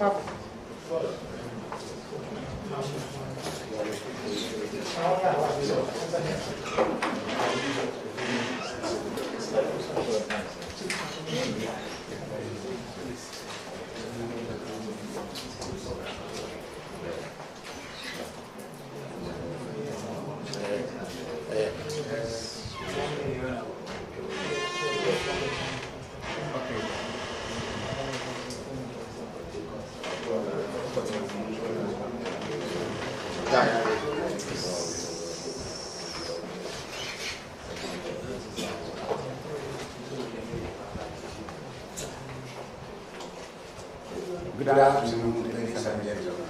Good afternoon, ladies and gentlemen.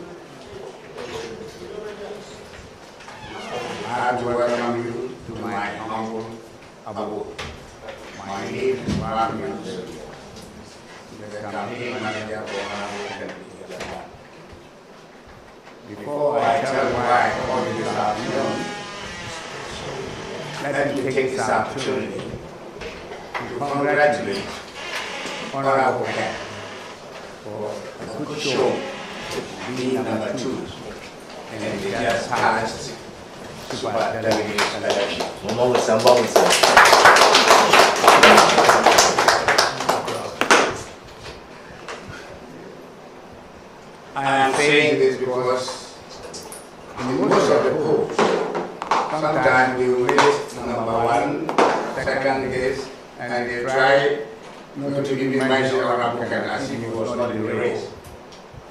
I have to welcome you to my humble abode. My name is Bawumia, the campaign manager for Agyapong. Before I tell you why I called you this afternoon, let me take this opportunity to congratulate Honorable Ken for a good show, being number 2 in the just past super delegate election. I am saying this because in most of the polls, sometimes we will list number 1, second list, and they try not to even mention Honorable Ken as if he was not in the race.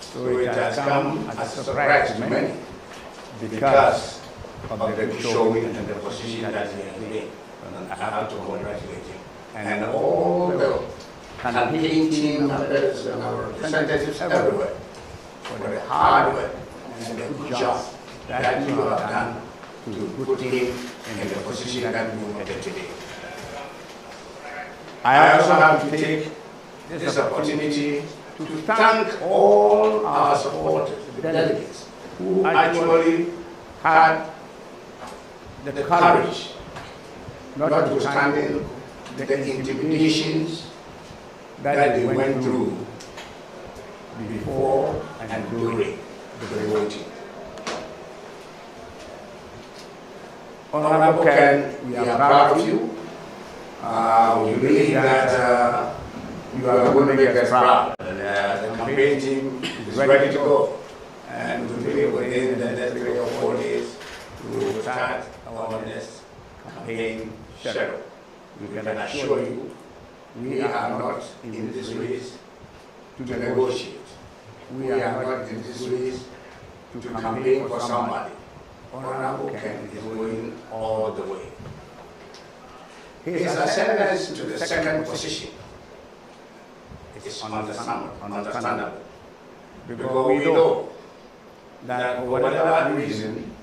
So it has come as a surprise to many because of the good showing and the position that he has made. And I have to congratulate him. And all the campaign team members and our representatives everywhere for the hard work and the good job that you have done to put him in the position that we wanted today. I also have to take this opportunity to thank all our supporters, the delegates, who actually had the courage, notwithstanding the intimidations that they went through before and during the voting. Honorable Ken, we are proud of you. We believe that you are going to make us proud. The campaign team is ready to go. And we believe within the next 3 or 4 days, we will start our next campaign schedule. We can assure you, we are not in this race to negotiate. We are not in this race to campaign for somebody. Honorable Ken is going all the way. His ascendance to the second position is understandable, because we know that for whatever reason,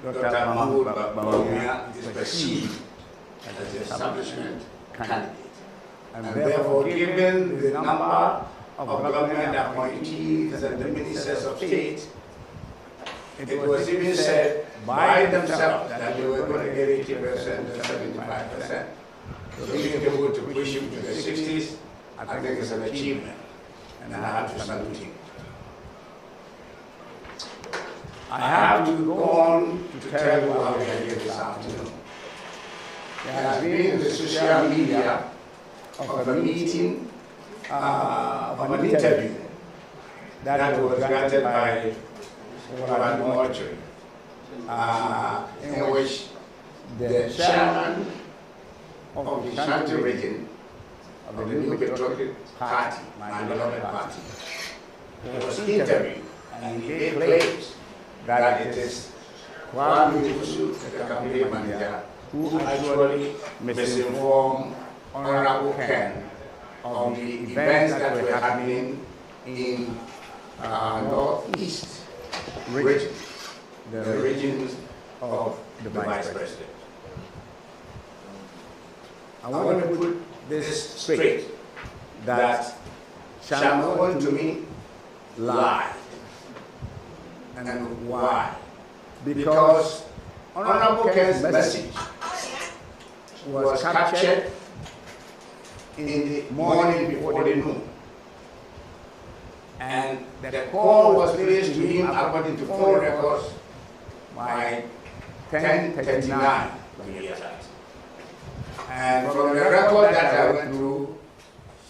Dr. Bawumia is perceived as the establishment candidate. And therefore, given the number of government appointees and the ministers of state, it was even said by themselves that they were going to get 80% and 75%. So being able to push him to the 60s, I think it's an achievement, and I have to salute him. I have to go on to tell you how we are here this afternoon. There has been in the social media of a meeting, of an interview that was granted by Addo, in which the chairman of the Shanti region of the New Patriotic Party, my beloved party, was interviewed, and he claims that it is the campaign manager, who actually misinformed Honorable Ken of the events that were happening in Northeast region, the regions of the Vice President. I want to put this straight, that Shaman to me lied. And why? Because Honorable Ken's message was captured in the morning before the noon. And the call was placed to him according to phone records by 10:39 to be exact. And from the record that I went through,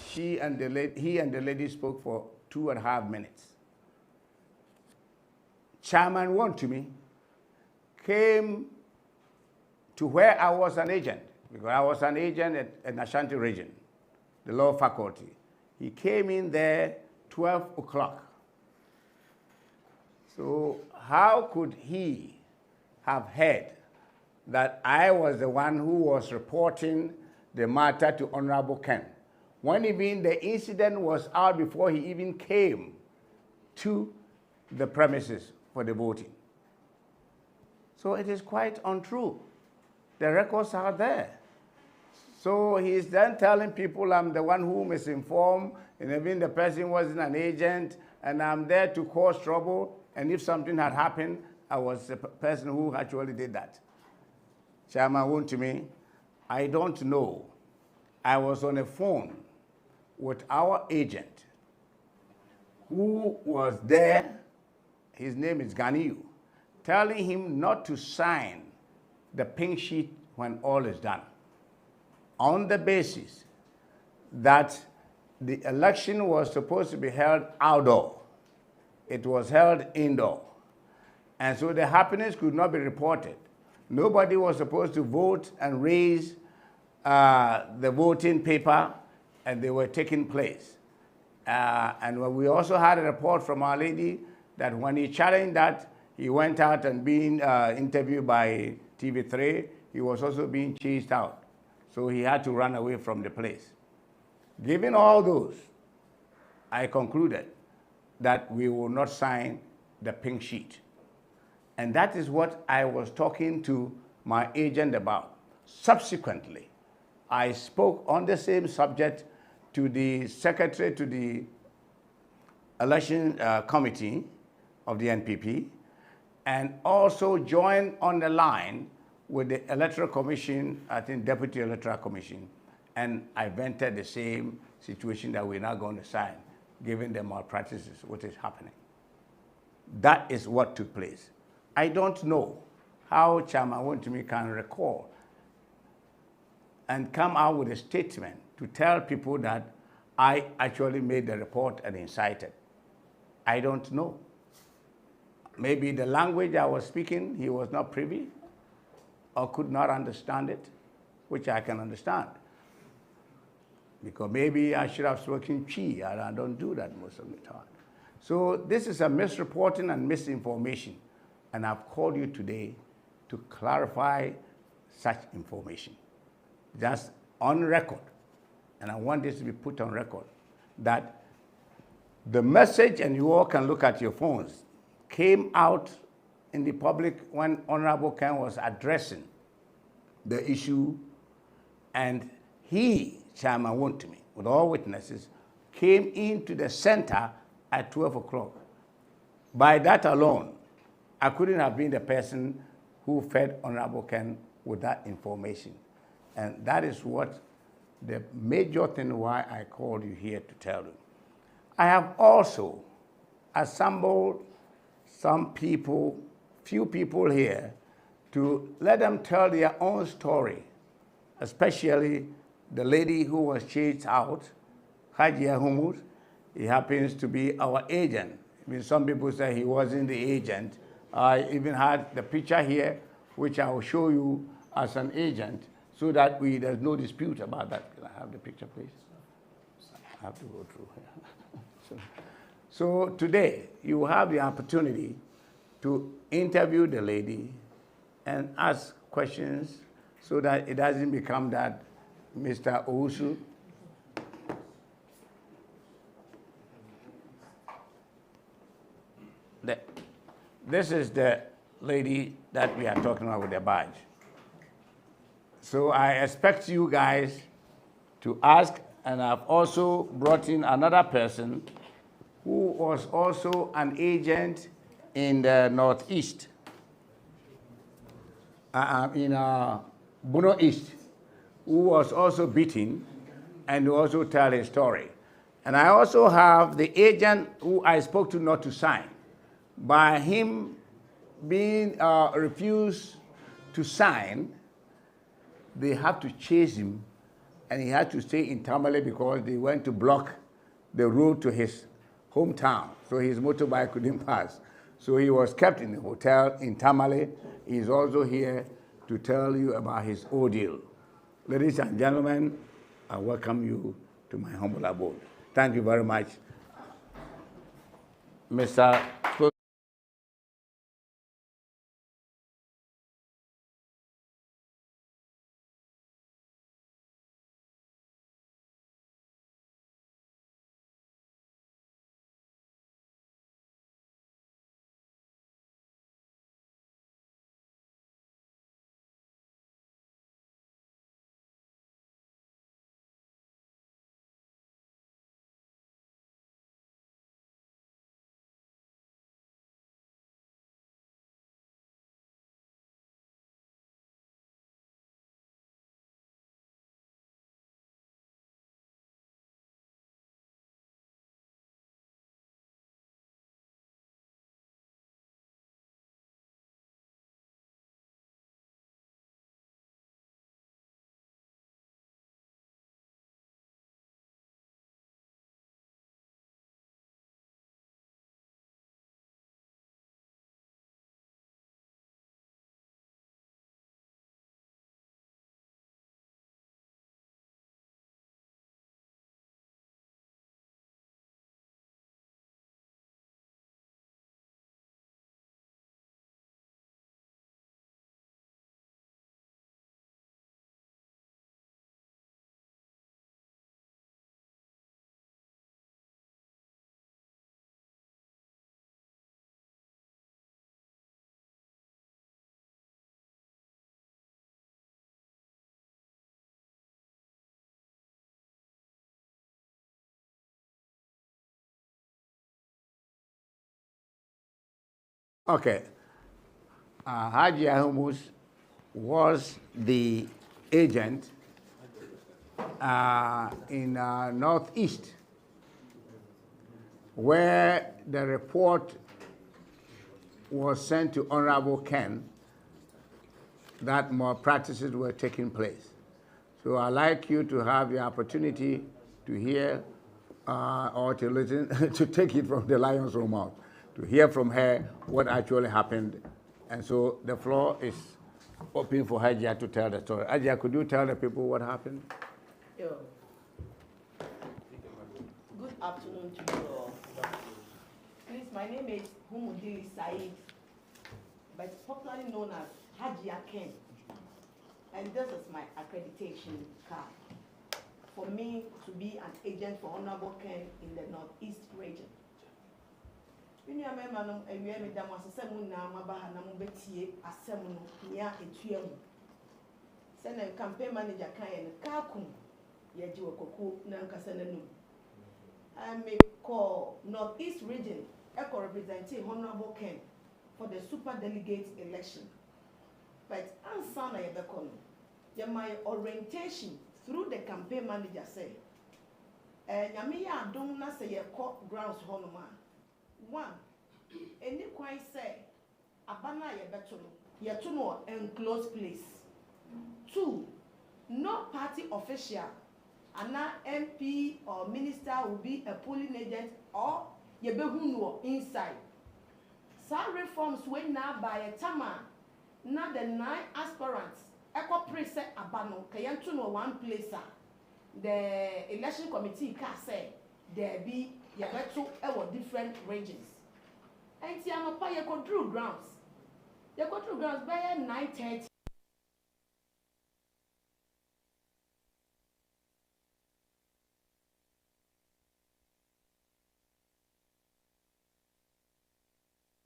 he and the lady spoke for 2.5 minutes. Chairman Wontumi came to where I was an agent, because I was an agent at Ashanti region, the law faculty. He came in there 12 o'clock. So how could he have heard that I was the one who was reporting the matter to Honorable Ken, when even the incident was out before he even came to the premises for the voting? So it is quite untrue. The records are there. So he's then telling people I'm the one who misinformed, and even the person wasn't an agent, and I'm there to cause trouble, and if something had happened, I was the person who actually did that. Chairman Wontumi, I don't know. I was on a phone with our agent who was there, his name is Ganiyu, telling him not to sign the pink sheet when all is done, on the basis that the election was supposed to be held outdoor. It was held indoor. And so the happenings could not be reported. Nobody was supposed to vote and raise the voting paper, and they were taking place. And we also had a report from Our Lady that when he challenged that, he went out and being interviewed by TV3, he was also being chased out. So he had to run away from the place. Given all those, I concluded that we will not sign the pink sheet. And that is what I was talking to my agent about. Subsequently, I spoke on the same subject to the secretary to the election committee of the NPP, and also joined on the line with the Electoral Commission, I think Deputy Electoral Commission, and I vented the same situation that we're not going to sign, given the malpractices, what is happening. That is what took place. I don't know how Chairman Wontumi can recall and come out with a statement to tell people that I actually made the report and incited. I don't know. Maybe the language I was speaking, he was not privy or could not understand it, which I can understand. Because maybe I should have spoken Chi, and I don't do that most of the time. So this is a misreporting and misinformation, and I've called you today to clarify such information. Just on record, and I want this to be put on record, that the message, and you all can look at your phones, came out in the public when Honorable Ken was addressing the issue, and he, Chairman Wontumi, with all witnesses, came into the center at 12 o'clock. By that alone, I couldn't have been the person who fed Honorable Ken with that information. And that is what the major thing why I called you here to tell you. I have also assembled some people, few people here, to let them tell their own story, especially the lady who was chased out, Hajia Humud. He happens to be our agent. I mean, some people say he wasn't the agent. I even had the picture here, which I will show you as an agent, so that there's no dispute about that. Can I have the picture, please? I have to go through here. So today, you have the opportunity to interview the lady and ask questions so that it doesn't become that Mr. Owusu. This is the lady that we are talking about with the badge. So I expect you guys to ask, and I've also brought in another person who was also an agent in the Northeast, in Bono East, who was also beaten and also tell his story. And I also have the agent who I spoke to not to sign. By him being refused to sign, they have to chase him, and he had to stay in Tamale because they went to block the road to his hometown, so his motorbike couldn't pass. So he was kept in the hotel in Tamale. He's also here to tell you about his ordeal. Ladies and gentlemen, I welcome you to my humble abode. Thank you very much, Mr. Okay. Haji Ahumus was the agent in Northeast, where the report was sent to Honorable Ken that more practices were taking place. So I'd like you to have the opportunity to hear or to listen, to take it from the lion's own mouth, to hear from her what actually happened. And so the floor is open for Hajia to tell the story. Hajia, could you tell the people what happened? Yo. Good afternoon to you all. Please, my name is Humudili Said, but popularly known as Hajia Ken. And this is my accreditation card for me to be an agent for Honorable Ken in the Northeast region. When you remember, I remember that was a seven now, Mabahana Mubeti, a seven near a tuum. Send a campaign manager Kayan Kakum, Yajiwa Koku, Nankasananu. I may call Northeast region, Echo representing Honorable Ken for the super delegate election. But answer na yebekono. My orientation through the campaign manager say, nyame ya adom na say ye grounds honoma. One, any quite say, abana yebeto no enclosed place. Two, no party official, ana MP or minister will be a polling agent or yebehuno inside. Some reforms went now by a tama. Now the 9 aspirants, echo preset abano, kayantu no one place. The election committee can say there be yabetu ewo different regions. And tianopa you go through grounds. You go through grounds by 9:30.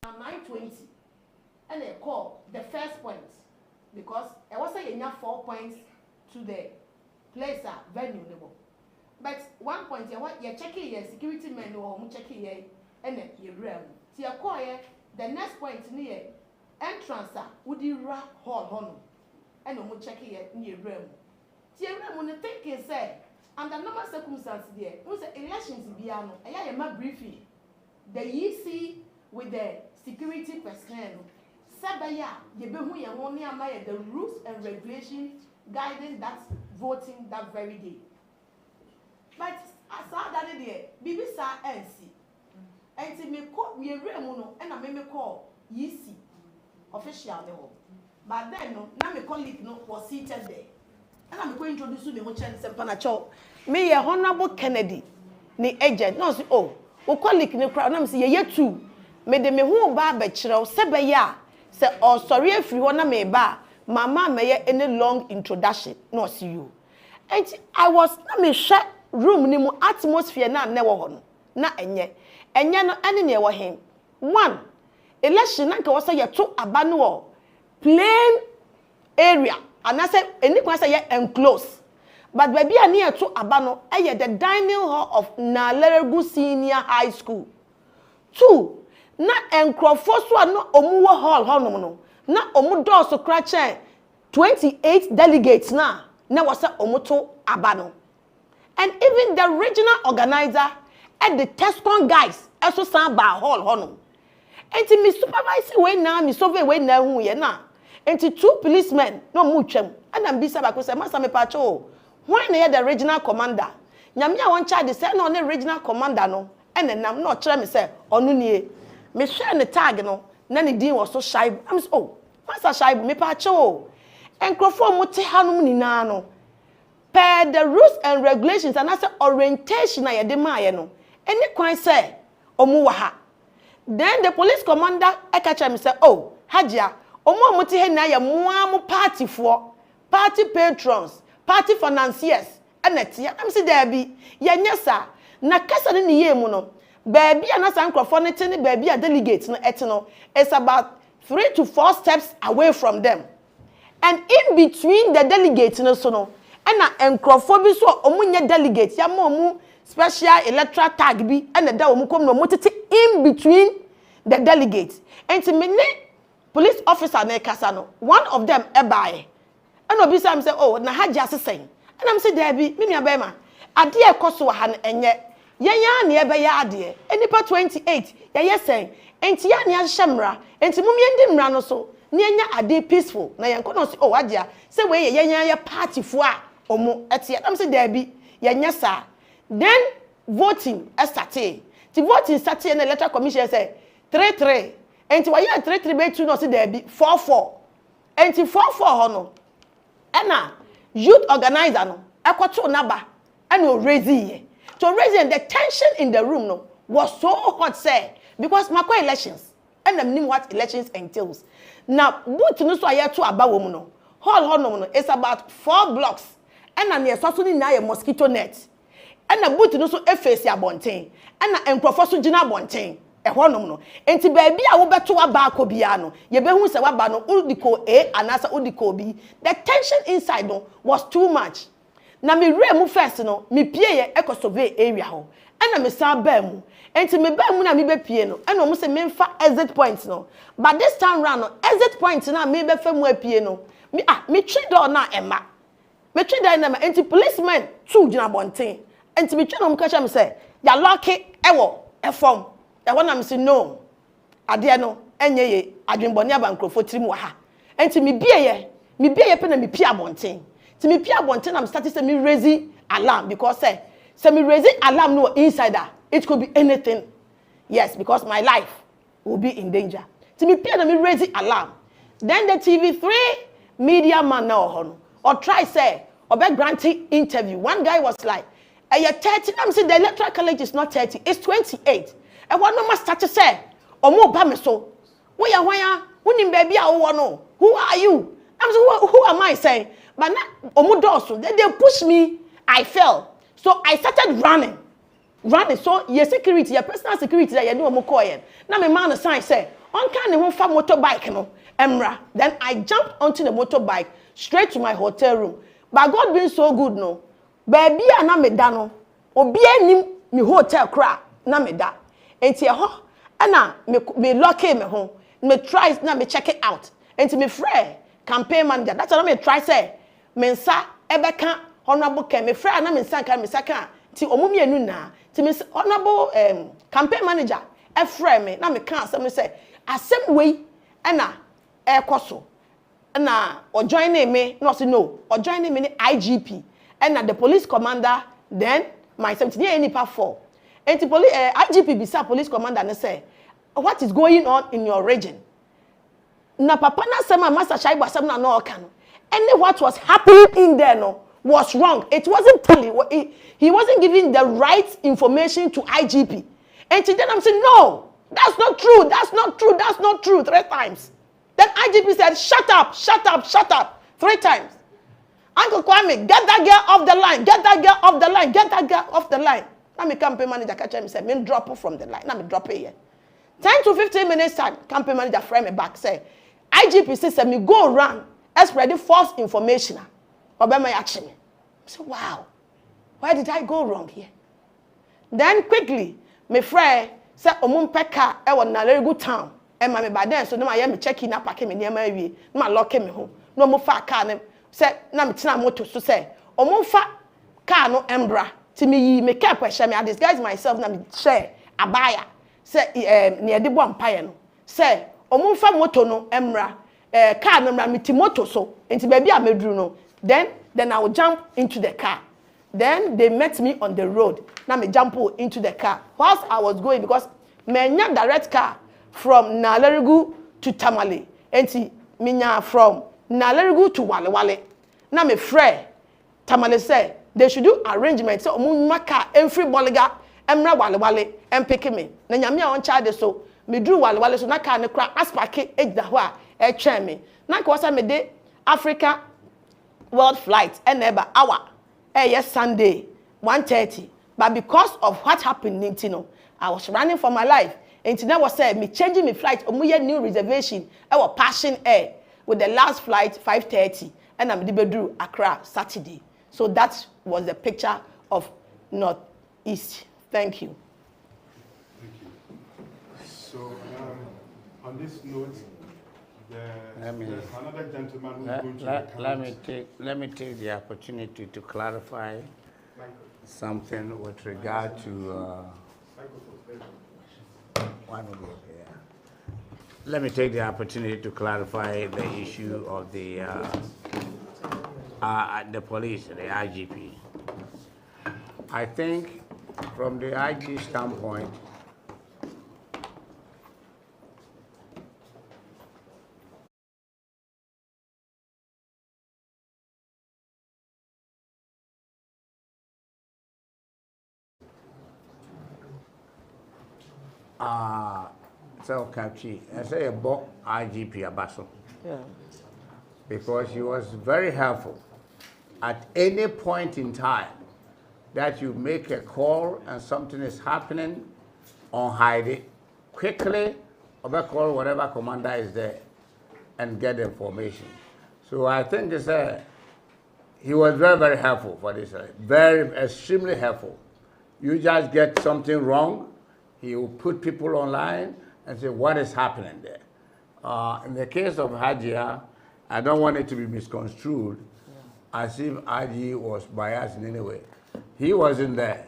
Now 9:20. And they call the first point because I was saying 4 points to the place venue level. But 1 point you're checking your security men or checking here and then you realm. So you call the next point near entrance would you hall honor and no checking here near realm. So you realm when the thinking say under normal circumstances there, once the elections biano, I am a briefing. The EC with the security personnel, Sabaya, the Behu Yamonia Maya, the rules and regulations guiding that voting that very day. But I saw that day, Bibi sa NC. And to me call me a remuno and I may call EC official level. But then no, now my colleague no was seated there. And I'm going to introduce you to Mochen Sempanacho. Me a Honorable Kennedy, ni agent, no, oh, o colleague ni crowd, I'm saying, ye too. Me de me who ba bechero, sebeya, se or sorry if you wanna me ba, mama may any long introduction, no see you. And I was, na me shut room ni mo atmosphere na never hon, na enye no any near him. One, election nanka was say ye two abanu plain area. And I said, any question say enclosed. But baby, I near to Abano, the dining hall of Naleregu Senior High School. 2. Na Akuffo so no omuwa hall no. Na omu door so crache 28 delegates na was omuto Abano. And even the regional organizer and the Tescon guys also stand by hall hono. And to me supervise way na me survey way na hu ye na. And 2 policemen no muchem and I'm bisa ba ko say masa me pacho when the regional commander nyame a won charge say na on regional commander no and nam no kire me say onu nie me share ne tag no na ne din was so shy I'm so oh masa shy me pacho Akuffo mo te hanum ni na no per the rules and regulations and as orientation na ye de ma ye no any kwan say omu wa ha then the police commander eka me say oh hajia omo muti he na ya mo party for party patrons party financiers enetia am say there be ye nyesa na kasa ne ye mu no baby anasa Akuffo ne te ne baby a delegates no ete no it's about 3 to 4 steps away from them and in between the delegates no so no na Akuffo bi so omunye delegates ya mo special electoral tag bi na da omu kom no motete in between the delegates and to me police officer na kasa no one of them ebae and obi say say oh na haji asesen and I'm say there be me nua ma ade e koso ha no enye yenya na ebe ya ade enipa 28 ye sen enti ya na hyemra enti mumye ndi mra no so na yenya ade peaceful na yenko no say oh agya say we yenya ya party fo a omo ete I'm say there be yenya sa then voting started the voting started na electoral commission say 3-3 enti wa ya 3-3 be 2 no say there be 4-4 enti 4-4 ho no ena youth organizer no ekoto naba ena raising to raising the tension in the room no was so hot say because mako elections and them knew what elections entails now boot no so aye to abawom no hall ho no it's about 4 blocks ena ne so ni na mosquito net ena boot no so efesi abonten ena Akuffo so gina abonten ehonum no enti baabi a wo beto aba akobia no ye behu se waba no udiko A anasa udiko B the tension inside no was too much na me rem first no me pie ye ekosove area ho ena me san ba mu enti me ba mu na me be pie no ena mo se me mfa exit point no but this time round no exit point na me be fa mu apie no me twi door na ema me twi door na ema enti policemen two gina bonten enti me twi no mo ka me say ya lucky ewo efom I want to say no. Ade no enye ye adwenbone aba Akuffo tirim wa ha. Enti me bie ye pe na me pia bonten. Ti me pia bonten am start say me raise alarm because say me raise alarm no insider. It could be anything. Yes, because my life will be in danger. Ti me pia na me raise alarm. Then the TV3 media man na ho or try say or be granting interview. One guy was like, "You're 30." I'm saying the electoral college is not 30, it's 28. I want no start to say, "Omo ba me so. Where unim baby a wo no. Who are you?" I'm saying, who am I saying? But na omo do they push me. I fell. So I started running. So your security, your personal security that you do omo call yen. Na me man sign say, "On kan ne ho fa motorbike no." Emra. Then I jumped onto the motorbike straight to my hotel room. But God being so good no. Baby a na me da no. Obi anim me hotel kra na me da. Enti ho ana me lock me ho me try na me check it out enti me frɛ campaign manager that's why me try say me nsa ebeka Honorable Ken, me friend, I'm in Saka, ti omumi enu na, ti me honorable campaign manager, e friend me, na me can say me say, asem way, na koso, na or joining me, no say no, or joining me ni IGP, and na the police commander, then my 17 any part 4. And the police IGP bisa police commander and say, what is going on in your region? Na papa na sema master Shaibu asem na no oka no. And what was happening in there no was wrong. It wasn't he wasn't giving the right information to IGP. And then I'm saying, no, that's not true, that's not true, that's not true 3 times. Then IGP said, shut up, shut up, shut up 3 times. Uncle Kwame, get that girl off the line, get that girl off the line, get that girl off the line. Now me campaign manager catch him say, me drop her from the line. Now me drop her here. 10 to 15 minutes time, campaign manager frame me back say, IGP says me go around spreading false information. Obama action me. I said, wow, why did I go wrong here? Then quickly, my friend said, Omumpeka, I was in a very good town. And my by then, so no, I am checking up, I came in near my way, no, locking me home. No more fat car, said, no, it's not motor to say, Omumfa car no embra. To me care question me, I disguise myself, na me share a buyer. Say, near the one pie no. Say, Omumfa moto no embra. Car number me timoto so into baby I made no. Then I will jump into the car. Then they met me on the road. Now me jump into the car. Whilst I was going because me direct car from Nalerigu to Tamale. And me from Nalerigu to Wale. Now me friend Tamale say they should do arrangement so car every boliga emra Wale and pick me. Na nyame on charge so me drew Wale so na car ne kra aspake age da ho a me. Na ko say me de Africa world flight and never hour. Yes Sunday 1:30. But because of what happened in Tino, I was running for my life. And Tina was said me changing my flight omuye new reservation. I was passing air with the last flight 5:30 and I'm Dibedru Accra Saturday. So that was the picture of Northeast. Thank you. Thank you. So on this note, there's another gentleman who's going to recount. Let me take the opportunity to clarify something with regard to let me take the opportunity to clarify the issue of the police, the IGP. I think from the IG standpoint, so Kachi, I say about IGP Abaso. Yeah. Because he was very helpful. At any point in time that you make a call and something is happening, unhide it quickly, or call whatever commander is there and get the information. So I think he was very, very helpful for this. Very, extremely helpful. You just get something wrong, he will put people online and say, what is happening there? In the case of Hajia, I don't want it to be misconstrued as if Haji was biased in any way. He wasn't there.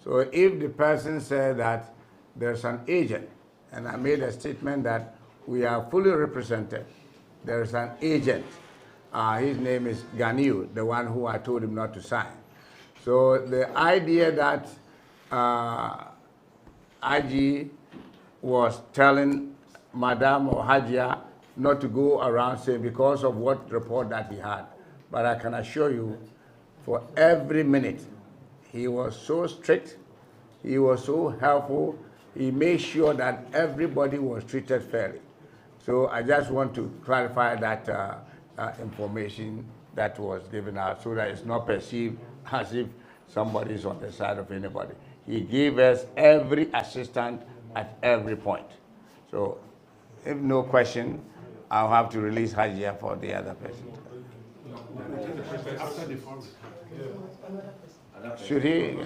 So if the person said that there's an agent, and I made a statement that we are fully represented, there's an agent. His name is Ganiu, the one who I told him not to sign. So the idea that Haji was telling Madam or Hajia not to go around saying because of what report that he had. But I can assure you, for every minute, he was so strict, he was so helpful, he made sure that everybody was treated fairly. So I just want to clarify that information that was given out so that it's not perceived as if somebody is on the side of anybody. He gave us every assistance at every point. So if no question, I'll have to release Hajia for the other person. After the phone. Should he?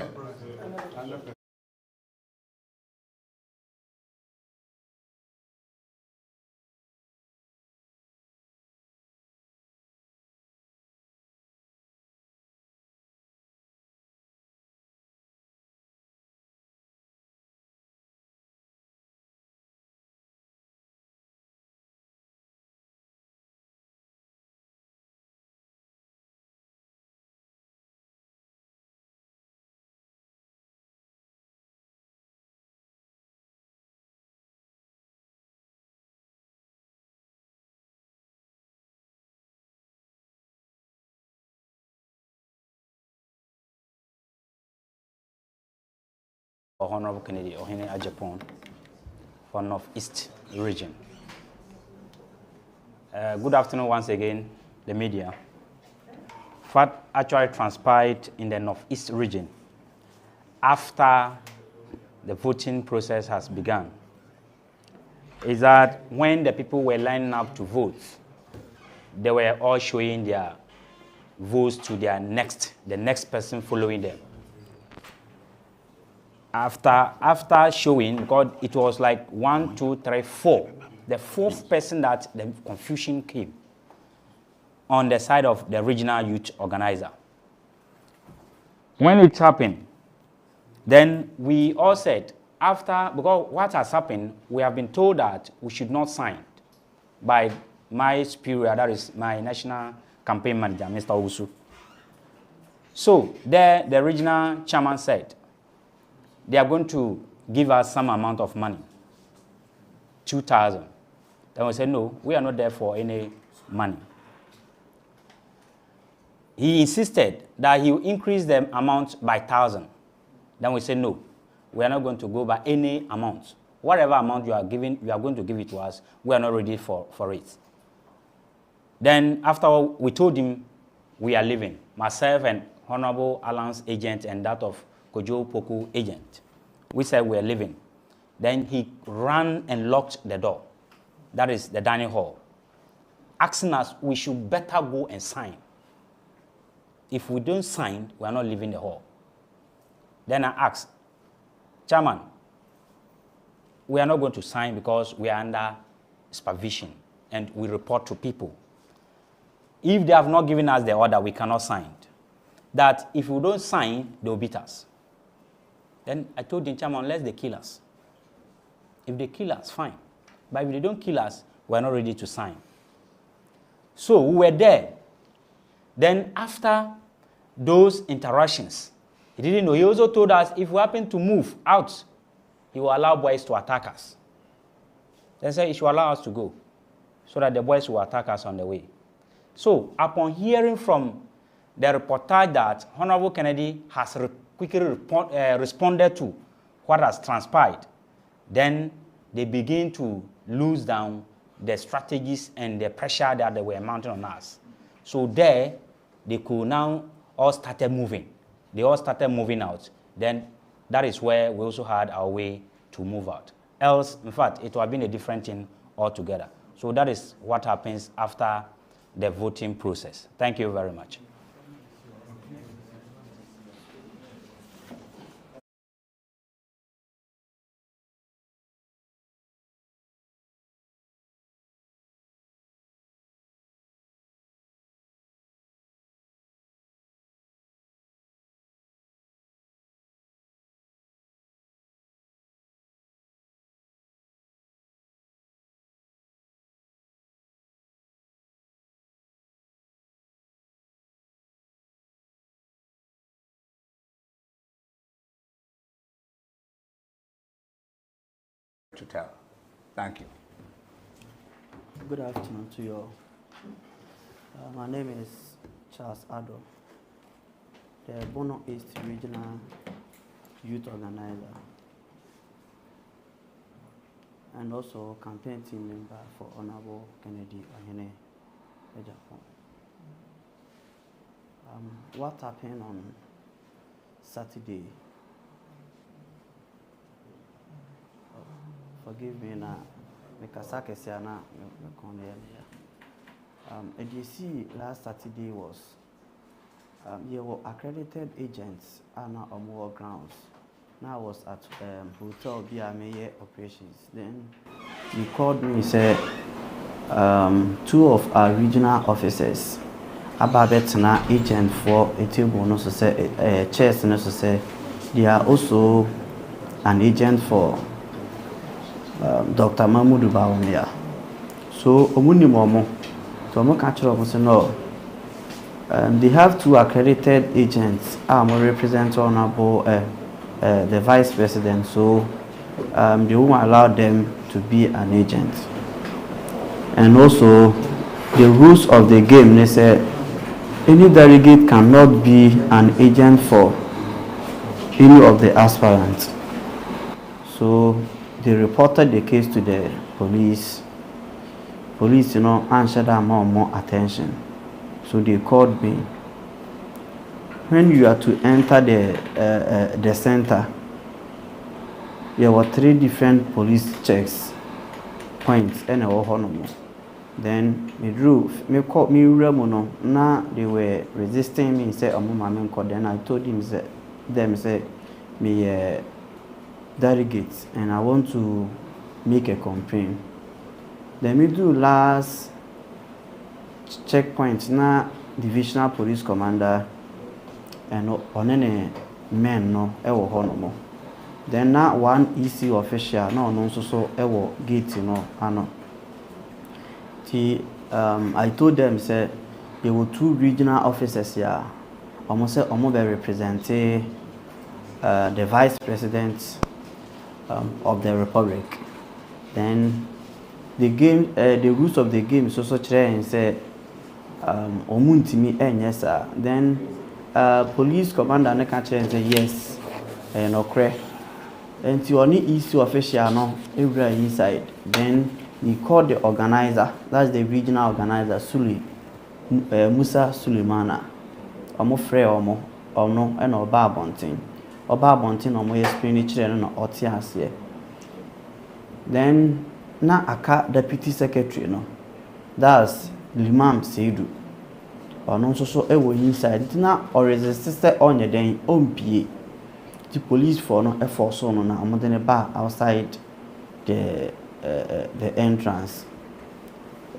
Honorable Kennedy or Agyapong for Northeast region. Good afternoon once again, the media. What actually transpired in the Northeast region after the voting process has begun is that when the people were lining up to vote, they were all showing their votes to the next person following them. After showing, because it was like 1, 2, 3, 4, the fourth person that the confusion came on the side of the regional youth organizer. When it happened, then we all said, because what has happened, we have been told that we should not sign by my superior, that is my national campaign manager, Mr. Owusu. So there, the regional chairman said, they are going to give us some amount of money, 2,000. Then we said, no, we are not there for any money. He insisted that he will increase the amount by 1,000. Then we said, no, we are not going to go by any amount. Whatever amount you are giving, you are going to give it to us. We are not ready for it. Then after we told him we are leaving, myself and Honorable Alan's agent and that of Kojo Poku agent, we said we are leaving. Then he ran and locked the door. That is the dining hall, asking us we should better go and sign. If we don't sign, we are not leaving the hall. Then I asked, Chairman, we are not going to sign because we are under supervision and we report to people. If they have not given us the order, we cannot sign. That if we don't sign, they will beat us. Then I told the chairman, unless they kill us. If they kill us, fine. But if they don't kill us, we are not ready to sign. So we were there. Then after those interactions, he didn't know. He also told us if we happen to move out, he will allow boys to attack us. Then said he should allow us to go so that the boys will attack us on the way. So upon hearing from the reportage that Honorable Kennedy has quickly responded to what has transpired, then they begin to lose down the strategies and the pressure that they were mounting on us. So there, they could now all started moving. They all started moving out. Then that is where we also had our way to move out. Else, in fact, it would have been a different thing altogether. So that is what happens after the voting process. Thank you very much. To tell. Thank you. Good afternoon to you all. My name is Charles Addo, the Bono East Regional Youth Organizer, and also campaign team member for Honorable Kennedy Ohene Agyapong. What happened on Saturday? Forgive me now. Last Saturday was your accredited agents are now on war grounds. Now I was at hotel BMA operations. Then you called me, said 2 of our regional officers about agent for a table no say chairs no say they are also an agent for Dr. Mahmoud Bawumia. So, Omuni Momo, so I'm catch up and say no. They have 2 accredited agents. I'm represent Honorable the Vice President, so they won't allow them to be an agent. And also, the rules of the game, they say any delegate cannot be an agent for any of the aspirants. So they reported the case to the police. Police, answered them more attention. So they called me. When you are to enter the center, there were 3 different police checks points and a honorable. Then me remono. Now they were resisting me. Say, then I told them say me delegate and I want to make a complaint. Then me do last checkpoint. Now divisional police commander and on any men no ewo honomo. Then now one EC official no so ewo gate ano. I told them say there were 2 regional officers here. Almost they represented the vice president of the republic. Then the rules of the game so and say omuntimi enyesa. Then police commander ne catch and say yes no cre. And the only issue official no every inside. Then he called the organizer, that's the regional organizer, Musa Suleimana. Omo frɛ omo and Oba Bontin. Oba Bontin omo explain children no ɔte aseɛ. Then na aka deputy secretary no, that's Limam Seidu. Ɔno nso so ɛwɔ inside. Na resist on the den ompie. The police for no effort so no na ɔmo de ne ba outside the entrance.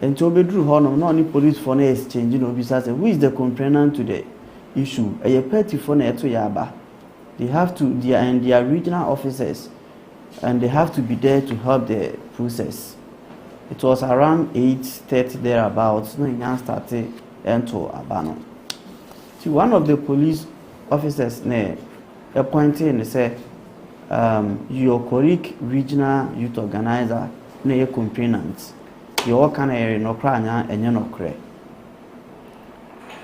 And to be true, no only police for no exchange, who is the complainant to the issue? A petty for no to Yaba. They have to, they are regional officers, and they have to be there to help the process. It was around 8:30 thereabouts. No, it started into Abano. See, one of the police officers appointed and said, your colleague regional youth organizer na your complainant your kind of no cry and you no cry.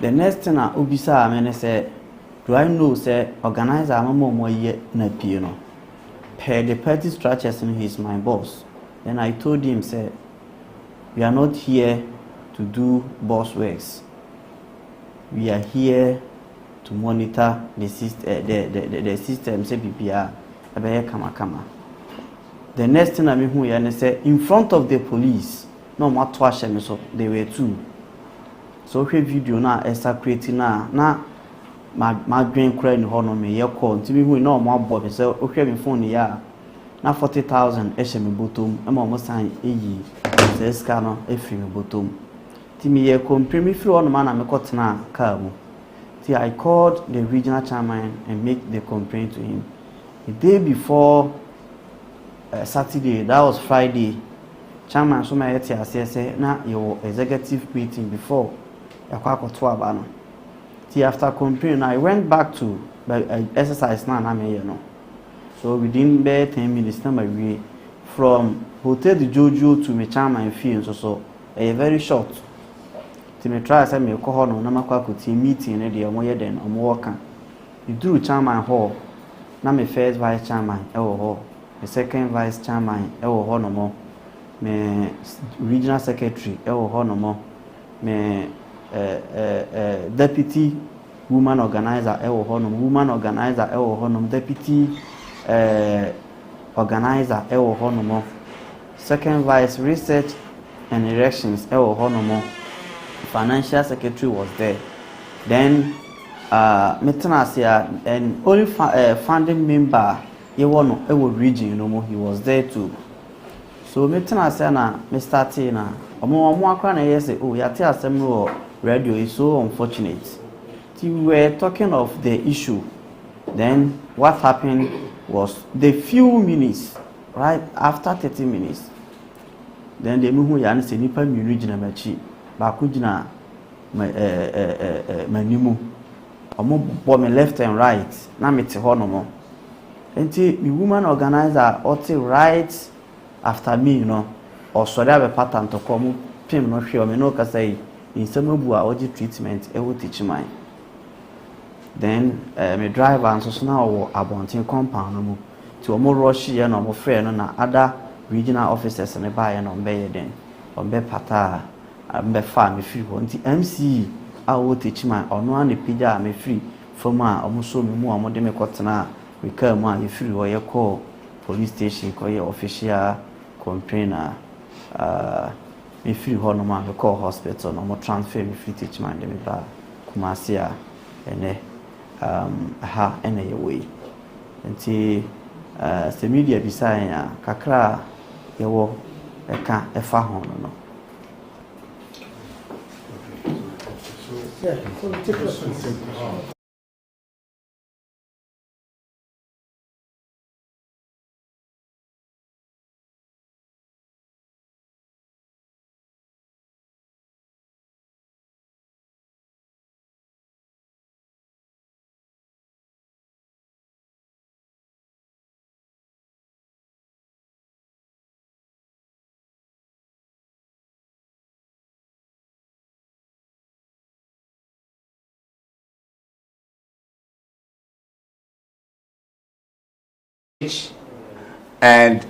The next thing I obisa amene say, do I know say organizer amamo ye na piano per the party structures and he's my boss. Then I told him say, we are not here to do boss works, we are here to monitor the system, the system say PPR. The next thing I mean say in front of the police, no matter so they were 2. So if video na creating na my brain crying honor me ye call to me who no more bob say okay me phone ya na 40,000 me bottom am almost sign say scanner me bottom ti me ye compare me free on man me cut na car mu. See, I called the regional chairman and make the complaint to him. The day before Saturday, that was Friday, chairman so my say na your executive meeting before See, after complaining, I went back to exercise now. So within 10 minutes, from Hotel the Jojo to my chairman fee so a very short. To me try say me call no na makwa meeting na dey omo ye den omo work. You do chairman hall. Na me first vice chairman ewo hall. The second vice chairman ewo hall no mo. Me regional secretary ewo hall no mo. Me deputy woman organizer ewo hall no. Woman organizer ewo hall no. Deputy organizer ewo hall no mo. Second vice research and elections ewo hall no mo. Financial secretary was there. Then and only funding member he region he was there too. So me started na say oh yati assembly radio is so unfortunate. We were talking of the issue. Then what happened was the few minutes, right after 30 minutes, then the muhu yani se nipa mi region machi bakujina manimu omo bo me left and right na me te ho no mo enti the woman organizer oti right after me or sorry have a pattern to come pim no hwe o me no ka say in semabu a oji treatment e wo teach mine. Then me driver and so now abontin compound no mu to omo rush ye no mo frɛ no na other regional officers ne ba ye no be den ombe pata ambe fa me free ho nti MC a wo teachman ono an pija me free from a omo so me mu omo de me kotena we ka mu a ye free ho ye call police station ko ye official complainer me free ho no ma me call hospital no mo transfer me free teachman de me ba Kumasi a ene ha ene ye we nti se media bisan ya kakra ye wo eka efa ho no. Yeah, so we take questions. And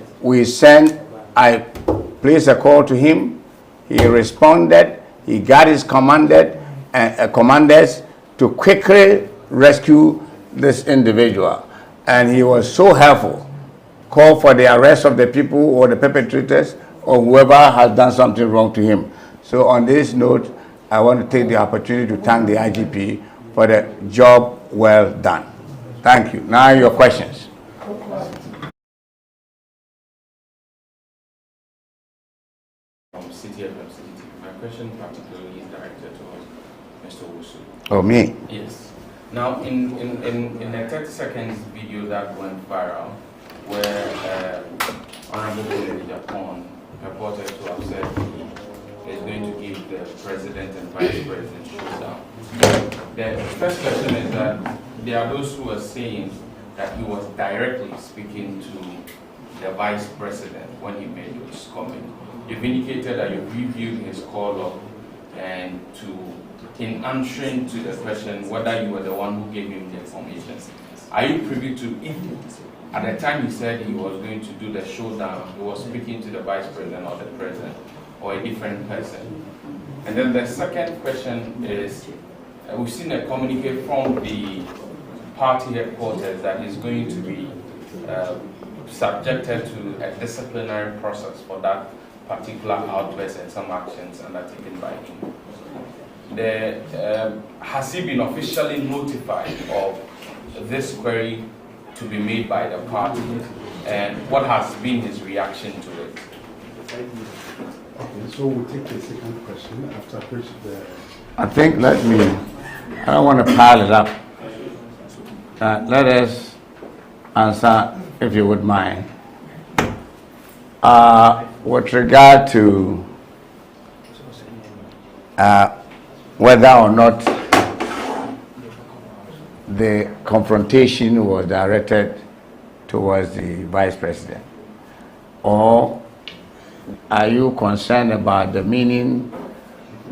I placed a call to him. He responded. He got his commanders to quickly rescue this individual. And he was so helpful. Called for the arrest of the people or the perpetrators or whoever has done something wrong to him. So on this note, I want to take the opportunity to thank the IGP for the job well done. Thank you. Now your questions. My question particularly is directed towards Mr. Wusu. Oh, me? Yes. Now, in a 30 seconds video that went viral, where Honorable Agyapong purported to have said he is going to give the president and vice president showdown. The first question is that there are those who are saying that he was directly speaking to the vice president when he made his comment. You've indicated that you've reviewed his call-up and in answering to the question whether you were the one who gave him the information. Are you privy to if at the time he said he was going to do the showdown, he was speaking to the vice president or the president or a different person? And then the second question is, we've seen a communique from the party headquarters that is going to be subjected to a disciplinary process for that particular outburst and some actions undertaken by him. Has he been officially notified of this query to be made by the party, and what has been his reaction to it? Okay, so we'll take the second question after which I think I don't want to pile it up. Let us answer, if you would mind. With regard to whether or not the confrontation was directed towards the vice president, or are you concerned about the meaning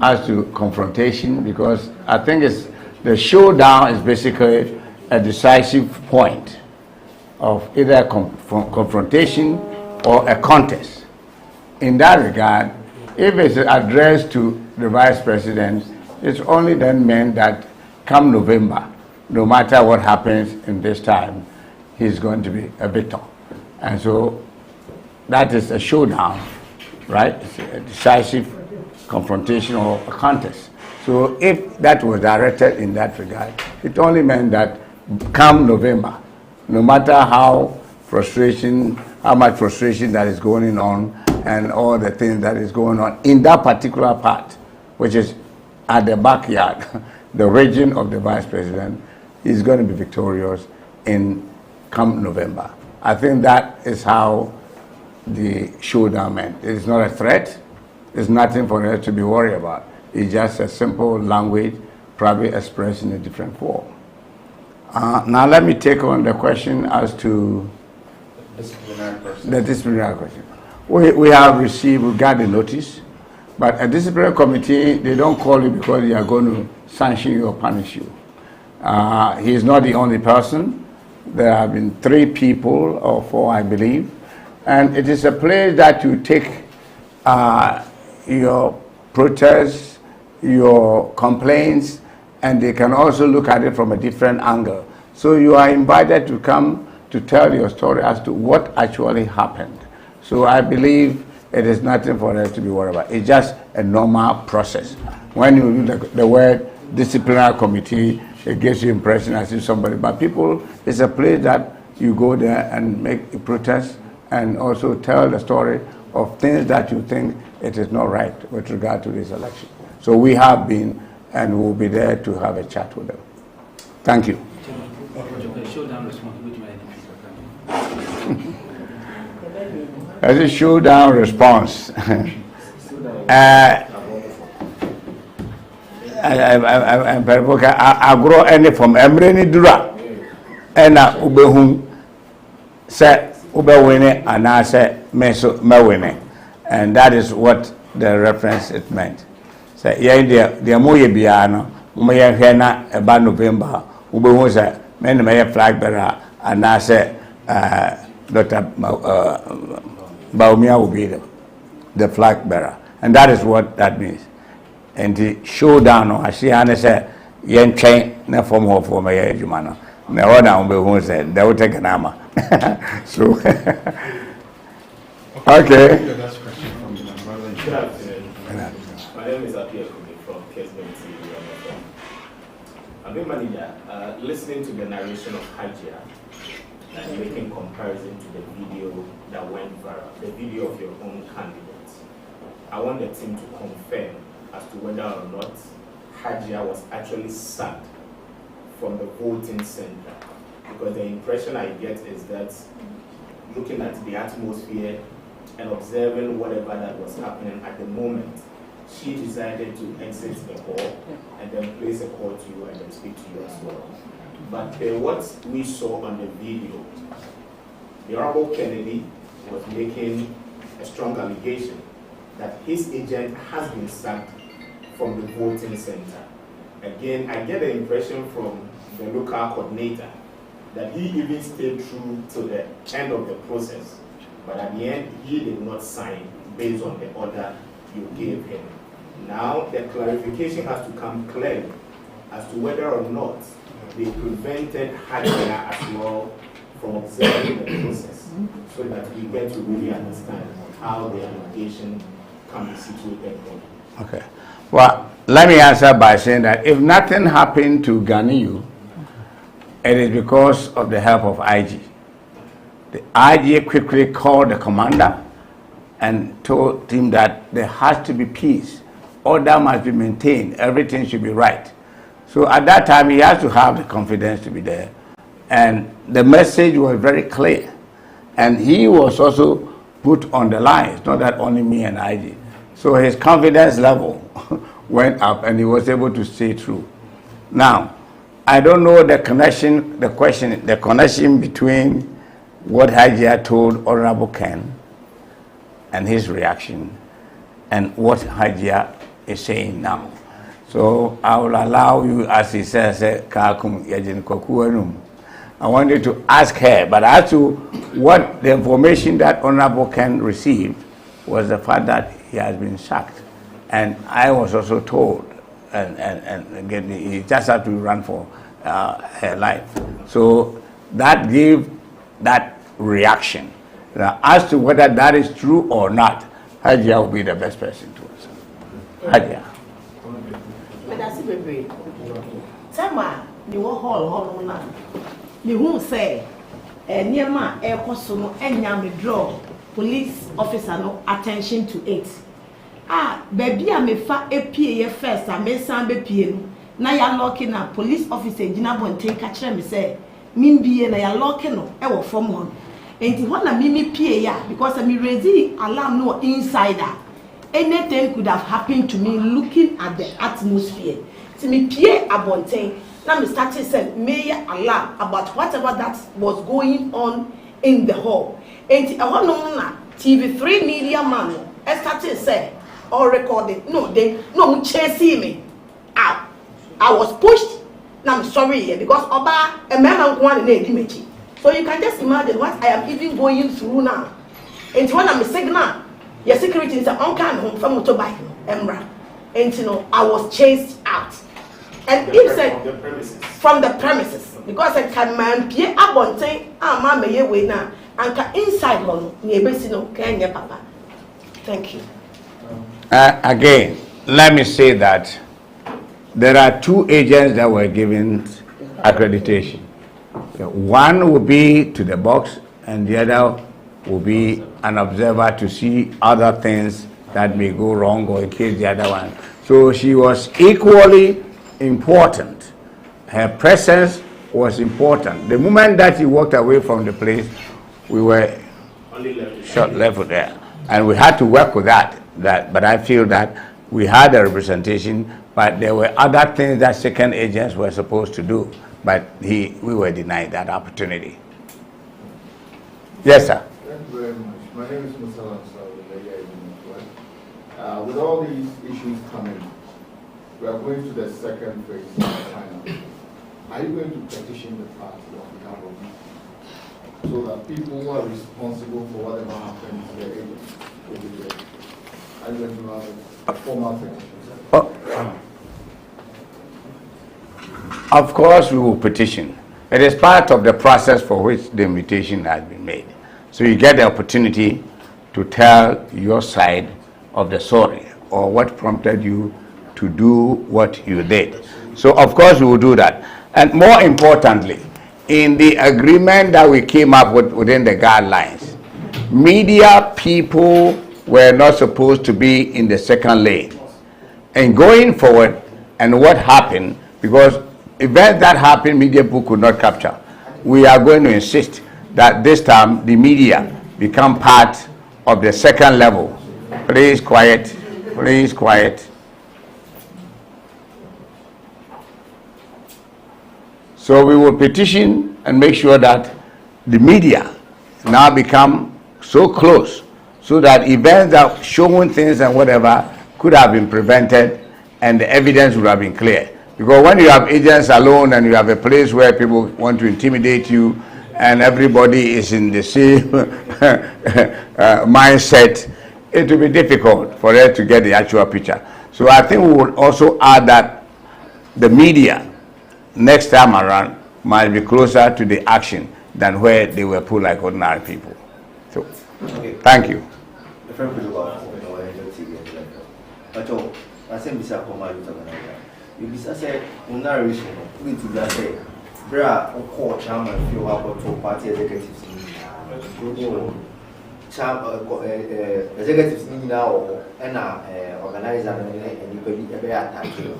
as to confrontation? Because I think the showdown is basically a decisive point of either a confrontation or a contest. In that regard, if it's addressed to the vice president, it's only then meant that come November, no matter what happens in this time, he's going to be a victor. And so that is a showdown, right? It's a decisive confrontation or a contest. So if that was directed in that regard, it only meant that come November, no matter how much frustration that is going on and all the things that is going on in that particular part, which is at the backyard, the region of the vice president, is going to be victorious in come November. I think that is how the showdown meant. It is not a threat. It's nothing for us to be worried about. It's just a simple language, probably expressed in a different form. Now let me take on the question as to the disciplinary question. We got the notice, but a disciplinary committee, they don't call you because they are going to sanction you or punish you. He is not the only person. There have been 3 people or 4, I believe. And it is a place that you take your protests, your complaints, and they can also look at it from a different angle. So you are invited to come to tell your story as to what actually happened. So I believe it is nothing for us to be worried about. It's just a normal process. When you use the word disciplinary committee, it gives you impression as if somebody, but people, it's a place that you go there and make a protest and also tell the story of things that you think it is not right with regard to this election. So we have been and will be there to have a chat with them. Thank you. As a showdown response. I grow any from Emreni Dura and Ubehum said Ubewine and I said Meso Mewine, and that is what the reference it meant. Say, yeah, the Moye Biano, Umaya Hena, about November, Ubehum said, many may flag bearer, and I said, Dr. Bawumia will be the flag bearer, and that is what that means. And the showdown, I see, and I said, Yen chain, no form of for my Jumano. No one down who said, they will take an armor. So, okay. My name is Agyapong from Kesman TV. I've been manager, listening to the narration of Hajia and making comparison to the video that went viral, the video of your own candidate. I want the team to confirm as to whether or not Hajia was actually sacked from the voting center. Because the impression I get is that looking at the atmosphere and observing whatever that was happening at the moment, she decided to exit the hall and then place a call to you and then speak to you as well. But what we saw on the video, the Honorable Kennedy was making a strong allegation that his agent has been sacked from the voting center. Again, I get the impression from the local coordinator that he even stayed through to the end of the process, but at the end, he did not sign based on the order you gave him. Now, the clarification has to come clearly as to whether or not they prevented Hajia as well from observing the process, so that we get to really understand how the allegation can be situated. Okay. Well, let me answer by saying that if nothing happened to Ganiyu, it is because of the help of IG. The IG quickly called the commander and told him that there has to be peace. Order must be maintained. Everything should be right. So at that time, he has to have the confidence to be there. And the message was very clear. And he was also put on the line. It's not that only me and IG. So his confidence level went up and he was able to stay true. Now, I don't know the connection, the connection between what Hajia told Honorable Ken and his reaction and what Hajia is saying now. So I will allow you, as he says, I wanted to ask her, but as to what the information that Honorable Ken received was the fact that he has been sacked. And I was also told, and again, he just had to run for her life. So that gave that reaction. Now, as to whether that is true or not, Hajia will be the best person to answer. Hajia. Sama ni wo hall na me hu say niema e koso no enya me draw police officer no attention to it. Baby a me fa epie ye first a me san be pie no na ya lock na police officer gina bonten ka kire me say mimbie na ya lock no e wo form hon enti ho na mimi pie ya because me raise alarm no insider. Anything could have happened to me looking at the atmosphere. To me pie abonten na me started say me alarm about whatever that was going on in the hall. Enti e ho no na TV3 media man started say or recording. No, they no chasing me. I was pushed. Now I'm sorry because Oba a man one in the mechi. So you can just imagine what I am even going through now. And when I'm a signal, your security is on can from motorbike, Emra. And you know, I was chased out. And he said from the premises. Because I can man pay abonte, mama ye way now, and inside one, near Bessino, can your papa. Thank you. Again, let me say that there are two agents that were given accreditation. One will be to the box, and the other will be an observer to see other things that may go wrong or in case the other one. So she was equally important. Her presence was important. The moment that he walked away from the place, we were short left there. And we had to work with that. But I feel that we had a representation, but there were other things that second agents were supposed to do. But we were denied that opportunity. Yes, sir. Thank you very much. My name is Musala. With all these issues coming, we are going to the second phase of the final. Are you going to petition the party on behalf of you so that people who are responsible for whatever happens to their agents will be there? Are you going to have a formal petition? Of course, we will petition. It is part of the process for which the invitation has been made. So you get the opportunity to tell your side of the story or what prompted you to do what you did. So of course we will do that. And more importantly, in the agreement that we came up with within the guidelines, media people were not supposed to be in the second lane. And going forward, and what happened, because events that happened, media people could not capture. We are going to insist that this time the media become part of the second level. Please quiet, please quiet. So we will petition and make sure that the media now become so close so that events that showing things and whatever could have been prevented and the evidence would have been clear. Because when you have agents alone and you have a place where people want to intimidate you and everybody is in the same mindset, it will be difficult for us to get the actual picture. So I think we will also add that the media next time around might be closer to the action than where they were put like ordinary people. So, thank you. Executives now and organizer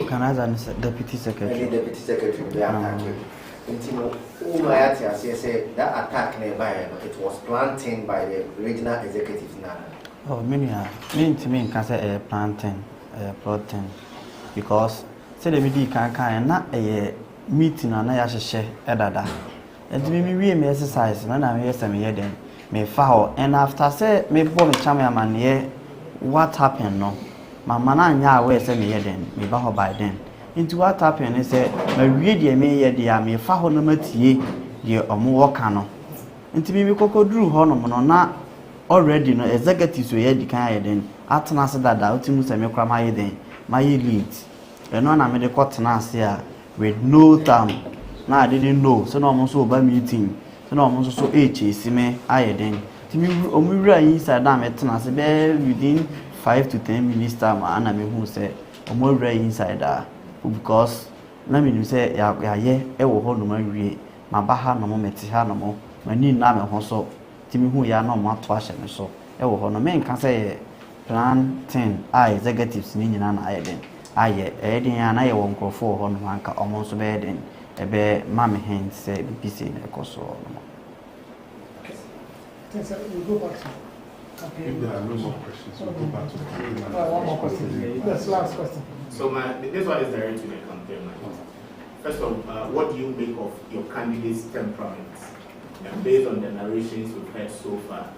Organizer deputy secretary. Deputy secretary they attacking. That attack nearby, it was planted by the regional executives now. Oh, mean can say planting, plotting, because say the media can not a meeting and I share edada. And we may exercise when I'm here some year then. Me foul and after say me born champion man here what happened no my man anya away say me then me ba ho by then into what happened is say me wie me here dia me fa ho no matie de omo work no into me kokodru ho no no na already no executives we di kan here then atena se dada otimu say me kra ma here then my lead and no na me de kwotena ase a with no time na I didn't know so no mo so ba meeting no almost so me I then Timura inside damn within 5 to 10 minutes time and I mean who say inside because let me say yeah will hold no my baha no metiha no more my need name also Timmy who ya no more twash and so will no man can say plan 10 executives in I then and I won't go for one manka almost bed then ebe mama hen say BBC na ekoso no. If there are no more questions, we'll go back to the one more question. That's the last question. So this one is direct to the campaign. First of all, what do you make of your candidate's temperament? And based on the narrations we've heard so far,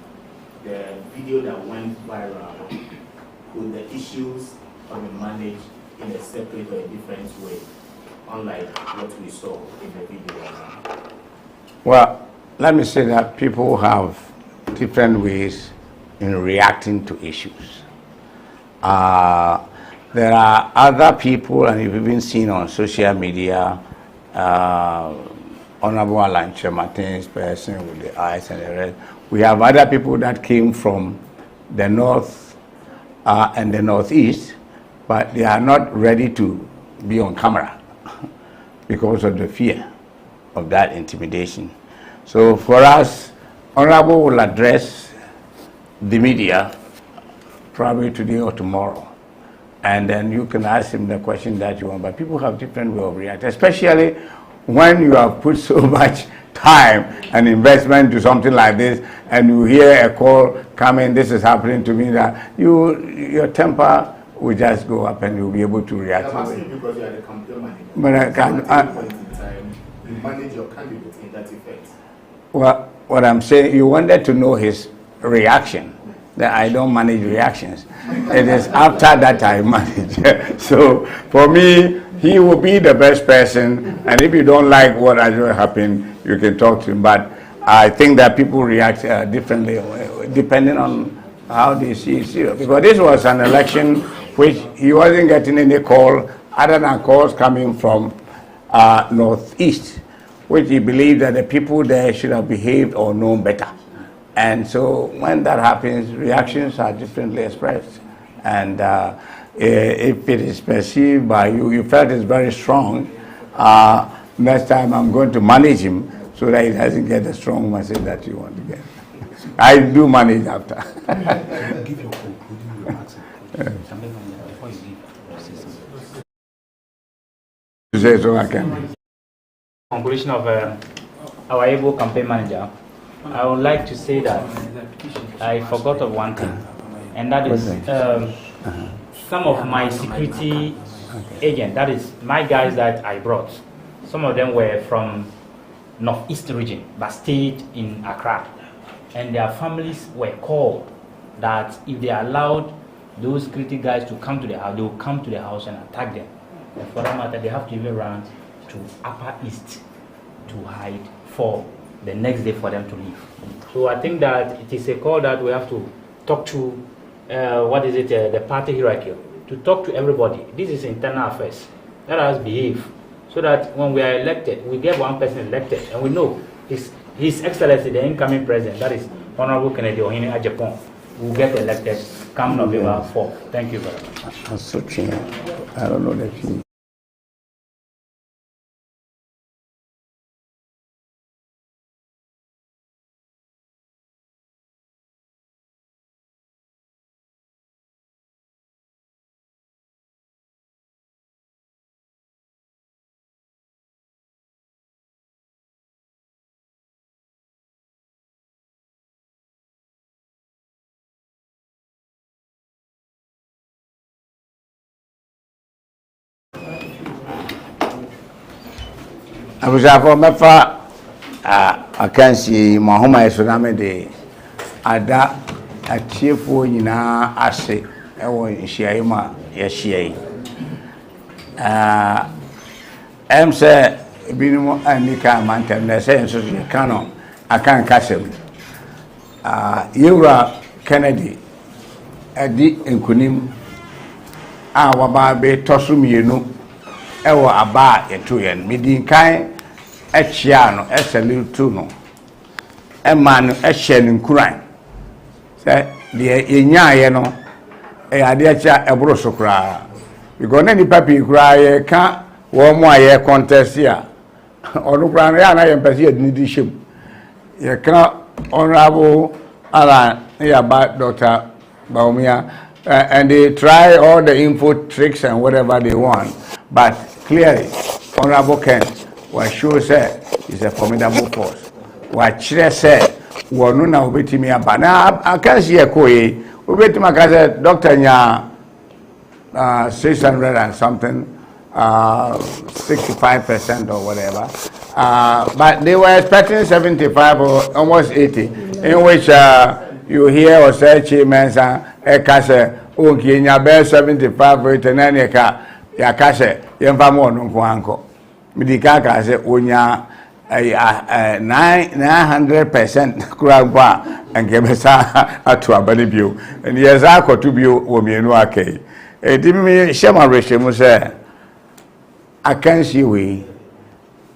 the video that went viral, could the issues be managed in a separate or a different way, unlike what we saw in the video? Well, let me say that people have different ways in reacting to issues. There are other people, and you've even seen on social media, Honorable Alan Martin's person with the eyes and the rest. We have other people that came from the north and the northeast, but they are not ready to be on camera because of the fear of that intimidation. So for us, Honorable will address the media probably today or tomorrow, and then you can ask him the question that you want. But people have different way of reacting, especially when you have put so much time and investment to something like this, and you hear a call coming, this is happening to me, that your temper will just go up and you'll be able to react. I'm asking you because you are the campaign manager. But I can. You manage your candidate in that effect. Well, what I'm saying, you wanted to know his reaction. That I don't manage reactions. It is after that I manage. So for me, he will be the best person. And if you don't like what has happened, you can talk to him. But I think that people react differently depending on how they see it. Because this was an election which he wasn't getting any call other than calls coming from northeast, which he believed that the people there should have behaved or known better. And so when that happens, reactions are differently expressed. And if it is perceived by you felt it's very strong, next time I'm going to manage him so that he doesn't get the strong message that you want to get. I do manage after. Give your concluding remarks. Before you leave, to say so I can. Conclusion of our able campaign manager, I would like to say that I forgot of one thing, and that is some of my security agents, that is my guys that I brought, some of them were from northeast region but stayed in Accra, and their families were called that if they allowed those security guys to come to the house, they will come to the house and attack them. And for that matter, they have to even run to Upper East to hide for the next day for them to leave. So I think that it is a call that we have to talk to, the party hierarchy, to talk to everybody. This is internal affairs. Let us behave so that when we are elected, we get one person elected and we know His Excellency, the incoming president, that is Honorable Kennedy Ohene Agyapong, will get elected come November 4th. Thank you very much. I'm so cheap. I don't know that you. I was for Mefa. I can see Mahoma Tsunami de Ada a cheerful Yina Ase, Shiaima, Yashia. I'm say, Binimo and Nika Mantem, the same so you canon. I can't catch him. Yura Kennedy, Adi and Kunim, our baby Tosum Yenu. Ewa aba etuyen midin kan echia no eselu tu no ema no ehye nkuran se de yenyaye no ade echa eboro sokra because na ni papi kura ye ka wo mo aye contest ya onu kura ya na ye mpese adini shem ye ka honorable ala ya ba Dr. Bawumia and they try all the input tricks and whatever they want, but clearly Honorable Ken was sure said is a formidable force. What Chile said wonu na obetimi aba na akansi ekoye obetimi akaze Dr. Nya 600 and something 65% or whatever, but they were expecting 75 or almost 80, in which you hear or say Chimensa ekase onki nya be 75 or 89 eka ya kase yemfa mo no nko anko midika ka se onya 900% kuramba and Gebesa at to a belly view. And yes, I could to be women. Okay. Dimi Shema Reshe say, I can't see we.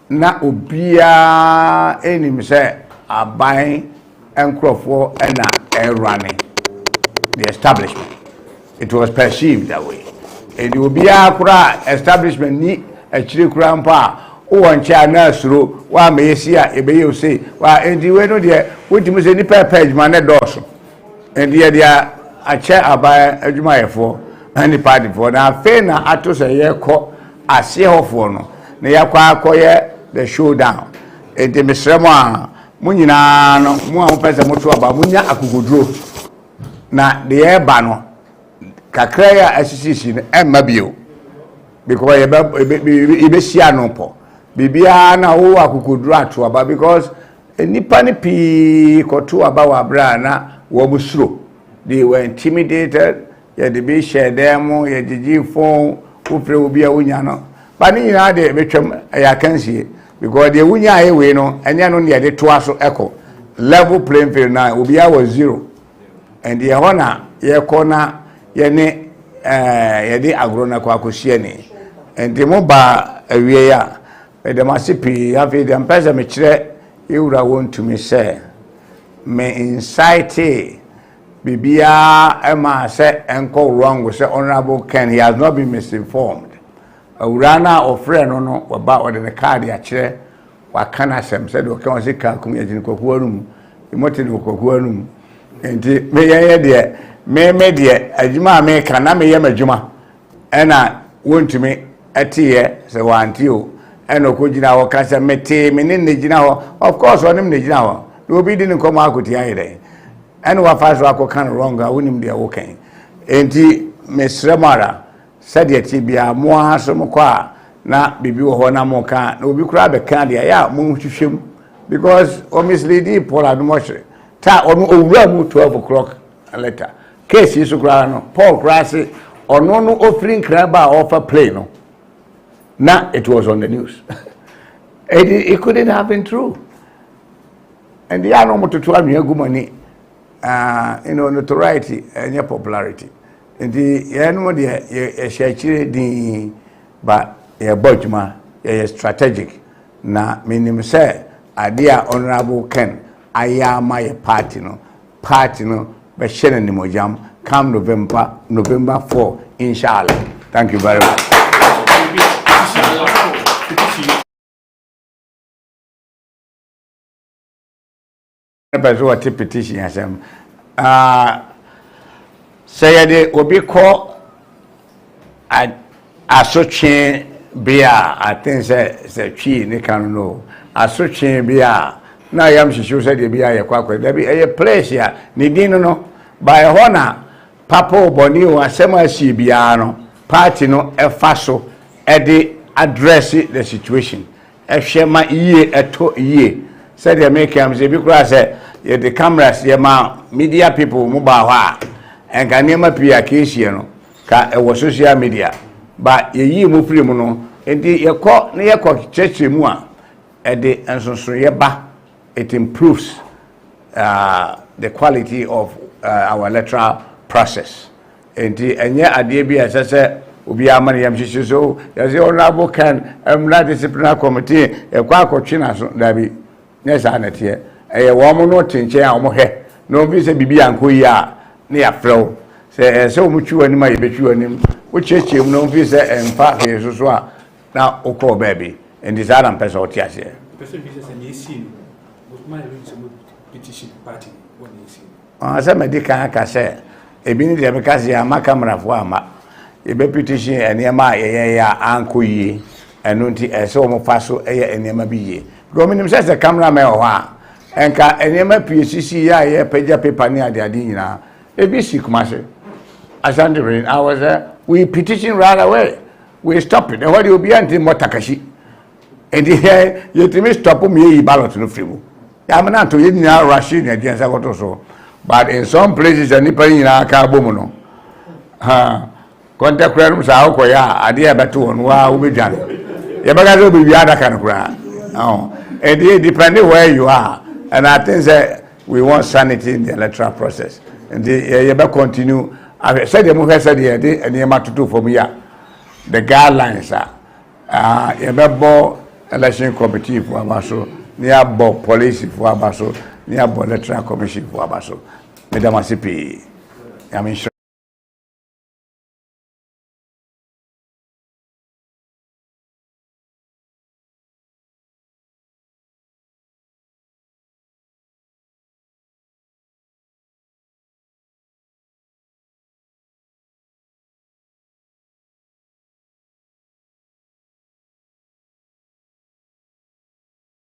Na ubia enim say aban enkrofo na running the establishment. It was perceived that way. And ubia kura establishment ni achiri kura mpa o wancha na suro wa mesia ebeye say wa enti we no de wotimi say ni page man na doso. And there a chair aban adwumayefo and party for na fe na ato say ye ko asehofo no na yakwa akoye the showdown. Enti mesremo a munyina no mu a pese moto aba munya akugudro na de eba no kakra ya asisi no emma bio because ebe sia no po bibia na wo akugudro ato aba because nipa ne pi koto aba wa bra na wo busuro. They were intimidated. Yeah, the be share them, yeah, the phone, who pray will be a winyano. But you know, they become I can see because the winya away no, and you know, the twaso echo level playing field now will be our 0. And the honor, ye corner, ye ne, ye de agrona kwa kusieni. And the moba away ya, the masipi, have the ambassador me chere, you would want to me say, me incite. Bibia Emma said enko wrong with Honorable Ken. He has not been misinformed. Urana or friend no about what in the car the chair what can I say said okay on say car come in kokuarum emotin kokuarum enti me ye de me de adwuma me kan na me ye madwuma ena wontumi atiye se wanti o ena okogina ho kasa mete me ne gina ho of course onim ne gina ho no bi di ne komo akoti ayire. And what fast wako kind of wrong, I wouldn't be okay. And Miss Remara said yet he be a more some qua na bibi hona moka no be crab a candy ya move to shim because o Miss Lady Paul Admoshe ta or 12 o'clock later. Case is no Paul Grassy or no offering crabba offer play no. Now it was on the news. It couldn't have been true. And the animal to 12 year good money. Notoriety and your popularity. And the animal ye share the but a budgma ye strategic. Na minim say idea Honorable Ken I am my party no be share ni mojam come November 4 inshallah. Thank you very much. What petition has say they will be called a searching beer. I think say tree, they can know a searching beer. Now I am sure said the beer, there be a place here, Nidino no by honor, Papo Bonio, and Sema Biano, party no, a faso, Eddie address the situation. A shema ye a to ye. Said the maker, because the cameras, the media people, mobile, and can never be a case, was social media. But ye move free mono, and the court near court church mua, and the answer it improves the quality of our electoral process. And yet, at the ABS, I said, Ubi Amani Yamshiso, as the Honorable Ken, not disciplinary committee, a quack china, Dabi. Yes, I net here. A woman not in chair or hair. No visa be and queer near flow. Say so much you and my bet you and him, which is you no visa and fat here so now Oko baby and this Adam person or tears here. Person visas and ye see what my petition party what you see. As I may declare, say a minute because ya ma camera for ma a petition and near my uncle ye and nunti as so much faso and near be. Gominim says the cameraman or and ka enema PCC ya peja paper near the adina. ABC commercial. As I was we petition right away. We stop it. And what you be anti Motakashi? And here you stop me ballot no free. I'm not to eat now rushing against a lot so. But in some places and nipa in our carbomono. Contact rooms are okay, idea better on wow be done. Yabaga will be other kind of crowd. Oh. It depends where you are. And I think that we want sanity in the electoral process. And you better continue. I said the movie said and you have to do for me. The guidelines are you better election committee for Abaso, near police for Abaso, near electoral commission for Abaso. Madam Asipi, I'm sure.